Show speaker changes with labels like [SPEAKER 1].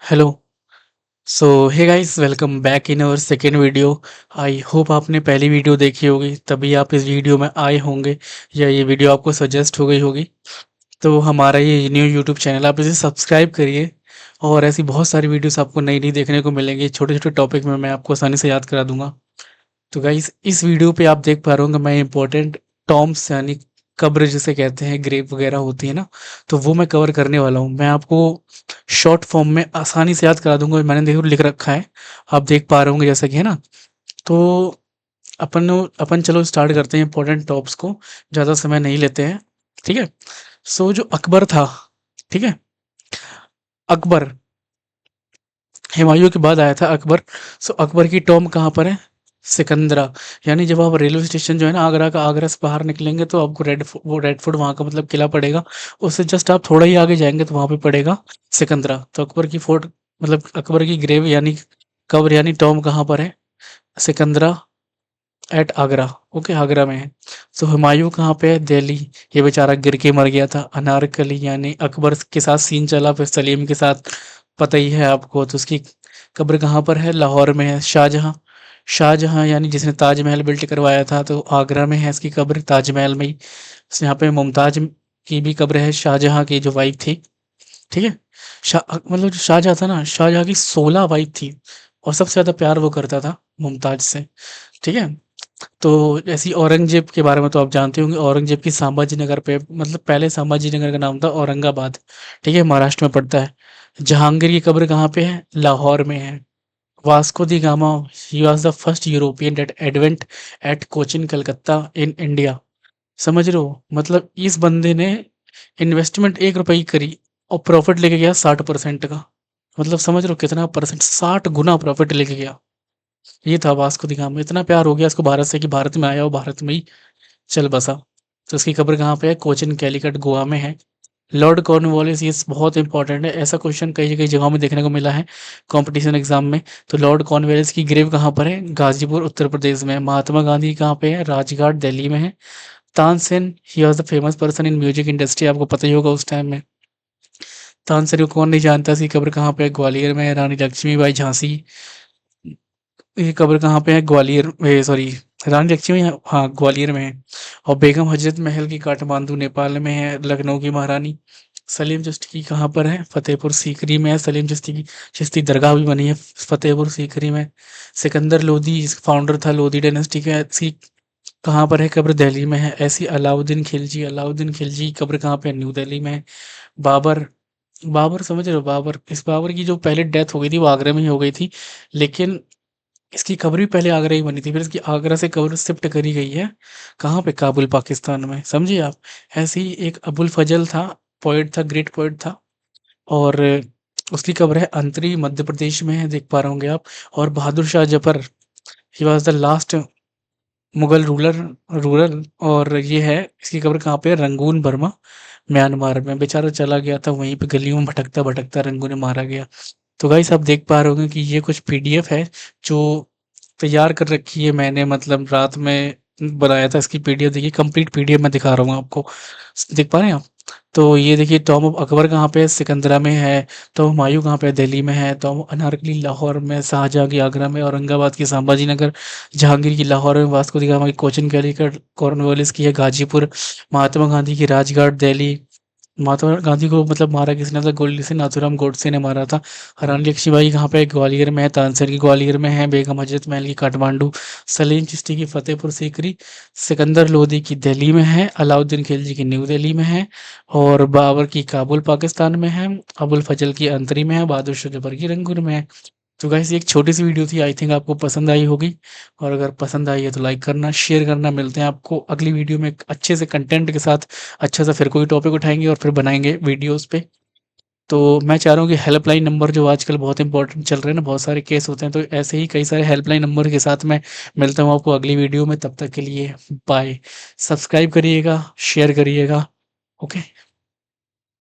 [SPEAKER 1] Hello. So hey guys, welcome back in our second video. I hope आपने पहली video देखी होगी, तभी आप इस वीडियो में आए होंगे या ये वीडियो आपको सजेस्ट हो गई होगी। तो हमारा ये न्यू यूट्यूब चैनल, आप इसे सब्सक्राइब करिए और ऐसी बहुत सारी वीडियोस आपको नई नई देखने को मिलेंगी। छोटे छोटे टॉपिक में मैं आपको आसानी से याद करा दूंगा। तो गाइस, इस वीडियो पे आप देख पा रहे होंगे मैं इंपॉर्टेंट टॉम्ब्स यानी कब्र जिसे कहते हैं, ग्रेव वगैरह होती है ना, तो वो मैं कवर करने वाला हूँ। मैं आपको शॉर्ट फॉर्म में आसानी से याद करा दूंगा। मैंने देखो लिख रखा है, आप देख पा रहे होंगे जैसा कि है ना। तो अपन अपन चलो स्टार्ट करते हैं इंपॉर्टेंट टॉप्स को, ज़्यादा समय नहीं लेते हैं। ठीक है। सो जो अकबर था, ठीक है, अकबर हुमायूं के बाद आया था अकबर। सो अकबर की टॉम कहाँ पर है? सिकंदरा। यानी जब आप रेलवे स्टेशन जो है ना आगरा का, आगरा से बाहर निकलेंगे तो आपको रेड फोर्ट वहाँ का मतलब किला पड़ेगा। उससे जस्ट आप थोड़ा ही आगे जाएंगे तो वहाँ पे पड़ेगा सिकंदरा। तो अकबर की फोर्ट मतलब अकबर की ग्रेव यानी कब्र यानी टॉम कहाँ पर है? सिकंदरा एट आगरा। ओके, आगरा में है। सो हुमायूं कहाँ पे है? दिल्ली। ये बेचारा गिर के मर गया था। अनारकली यानी अकबर के साथ सीन चला, फिर सलीम के साथ, पता ही है आपको। तो उसकी कब्र कहाँ पर है? लाहौर में है। शाहजहां, शाहजहां यानी जिसने ताजमहल बिल्ट करवाया था, तो आगरा में है इसकी कब्र, ताजमहल में ही। यहाँ पे मुमताज की भी कब्र है, शाहजहां की जो वाइफ थी। ठीक है। मतलब जो शाहजहां था ना, शाहजहां की 16 वाइफ थी और सबसे ज्यादा प्यार वो करता था मुमताज से। ठीक है। तो ऐसी औरंगजेब के बारे में तो आप जानते होंगे। औरंगजेब की संभाजी नगर पे मतलब पहले संभाजी नगर का नाम था औरंगाबाद। ठीक है, महाराष्ट्र में पड़ता है। जहांगीर की कब्र कहाँ पे है? लाहौर में है। Vasco da Gama, he was the first European that advent at Cochin Calcutta in India. समझ रहे हो? मतलब इस बंदे ने इन्वेस्टमेंट 1 रुपए की करी और प्रॉफिट लेके गया 60% का। मतलब समझ रहे हो कितना परसेंट? 60 गुना प्रॉफिट लेके गया। ये था वास्को दी गामा। इतना प्यार हो गया इसको भारत से कि भारत में आया और भारत में ही चल बसा। तो उसकी कब्र कहाँ पे है? कोचिन कैलिकट, गोवा में है। लॉर्ड कॉर्नवालिस, ये बहुत इंपॉर्टेंट है। ऐसा क्वेश्चन कई कई जगहों में देखने को मिला है कंपटीशन एग्जाम में। तो लॉर्ड कॉर्नवालिस की ग्रेव कहाँ पर है? गाजीपुर, उत्तर प्रदेश में। महात्मा गांधी कहाँ पे है? राजघाट, दिल्ली में है। तानसेन, ही was the famous person in music industry, आपको पता ही होगा उस टाइम में। तानसेन को कौन नहीं जानता? इसकी कब्र कहाँ पे है? ग्वालियर में है। रानी लक्ष्मीबाई झांसी, ये कब्र कहाँ पे है? ग्वालियर में, सॉरी, रानी लक्ष्मी, हाँ, ग्वालियर में है। और बेगम हजरत महल की काठमांडू, नेपाल में है। लखनऊ की महारानी। सलीम चिश्ती की कहाँ पर है? फतेहपुर सीकरी में है। सलीम चिश्ती की चिश्ती दरगाह भी बनी है फतेहपुर सीकरी में। सिकंदर लोदी फाउंडर था लोदी डायनेस्टी का। ऐसी कहाँ पर है कब्र? दिल्ली में है। ऐसी अलाउद्दीन खिलजी, अलाउद्दीन खिलजी की कब्र कहाँ पे है? न्यू दिल्ली में है। बाबर, बाबर समझ रहे हो? बाबर, इस बाबर की जो पहले डेथ हो गई थी वो आगरा में ही हो गई थी, लेकिन इसकी कब्र भी पहले आगरा ही बनी थी, फिर इसकी आगरा से कब्र शिफ्ट करी गई है। कहाँ पे? काबुल, पाकिस्तान में। समझिए आप। ऐसे ही एक अबुल फजल था, पोएट था, ग्रेट पोएट था। और उसकी कब्र है अंतरी, मध्य प्रदेश में है, देख पा रहे होंगे आप। और Bahadur Shah Zafar, he was the last Mughal ruler, rural. और ये है, इसकी कब्र कहाँ पे है? रंगून, बर्मा, म्यांमार में। बेचारा चला गया था वहीं पे गलियों में भटकता भटकता रंगून ने मारा गया। तो गाइस, आप देख पा रहे होंगे कि ये कुछ पीडीएफ है जो तैयार कर रखी है मैंने, मतलब रात में बनाया था। इसकी पीडीएफ देखिए, कंप्लीट पीडीएफ मैं दिखा रहा हूँ आपको। देख पा रहे हैं आप? तो ये देखिए, टॉम ऑफ अकबर कहाँ पे है? सिकंदरा में है। तो हुमायूं कहाँ पे है? दिल्ली में है। तो अनारकली लाहौर में, शाहजहां की आगरा में, औरंगाबाद की संभाजी नगर, जहांगीर की लाहौर में, वास्को दी गामा की कोचिन कैलीकट, कॉर्नवालिस की है गाजीपुर, महात्मा गांधी की राजघाट दिल्ली। महात्मा गांधी को मतलब मारा किसने था? गोली से नाथूराम गोडसे ने मारा था। रानी लक्ष्मीबाई कहाँ पे है? ग्वालियर में है। तानसेन की ग्वालियर में है। बेगम हजरत महल की काठमांडू, सलीम चिश्ती की फतेहपुर सीकरी, सिकंदर लोदी की दिल्ली में है, अलाउद्दीन खिलजी की न्यू दिल्ली में है, और बाबर की काबुल, पाकिस्तान में है, अबुल फजल की अंतरी में है, बहादुर शाह जफर की रंगून में है। तो गाइस, ये एक छोटी सी वीडियो थी, आई थिंक आपको पसंद आई होगी। और अगर पसंद आई है तो लाइक करना, शेयर करना। मिलते हैं आपको अगली वीडियो में एक अच्छे से कंटेंट के साथ। अच्छा सा फिर कोई टॉपिक उठाएंगे और फिर बनाएंगे वीडियोस पे। तो मैं चाह रहा हूँ कि हेल्पलाइन नंबर जो आजकल बहुत इंपॉर्टेंट चल रहे हैं ना, बहुत सारे केस होते हैं, तो ऐसे ही कई सारे हेल्पलाइन नंबर के साथ मैं मिलता हूँ आपको अगली वीडियो में। तब तक के लिए बाय। सब्सक्राइब करिएगा, शेयर करिएगा। ओके।